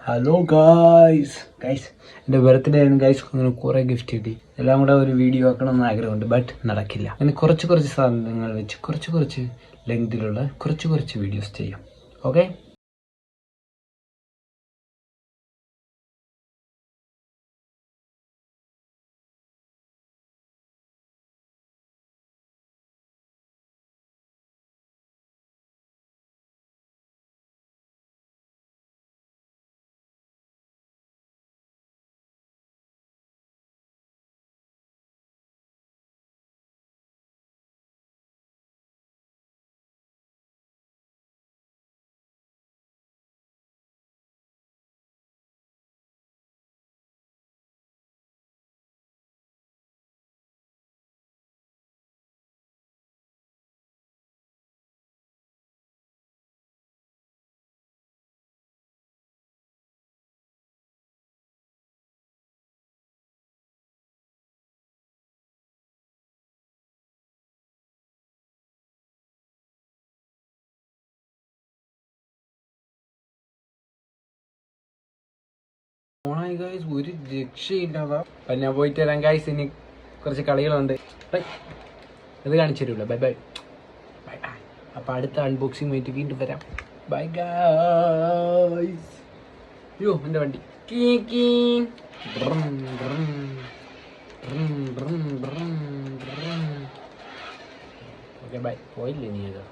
Hello guys എൻ്റെ birthday ആണ് guys. അങ്ങനെ കുറേ ഗിഫ്റ്റ് കിട്ടി. എല്ലാം കൂടെ ഒരു വീഡിയോ ആക്കണമെന്ന് ആഗ്രഹമുണ്ട്, ബട്ട് നടക്കില്ല. അങ്ങനെ കുറച്ച് സാധനങ്ങൾ വെച്ച് കുറച്ച് ലെങ്തിലുള്ള കുറച്ച് വീഡിയോസ് ചെയ്യാം. ഓക്കെ. ഗൈസ് ഒരു രക്ഷയില്ലാതാ. അപ്പം ഞാൻ പോയിട്ട് വരാം ഗൈസ്. ഇനി കുറച്ച് കളികളുണ്ട്. ഇത് കാണിച്ചു തരുമല്ലോ. Bye bye bye. അപ്പം അടുത്ത അൺബോക്സിംഗ് ആയിട്ട് വീണ്ടും വരാം. Bye guys. അയ്യോ എൻ്റെ വണ്ടി. Okay bye. പോയില്ലേ നീ ഏതാ?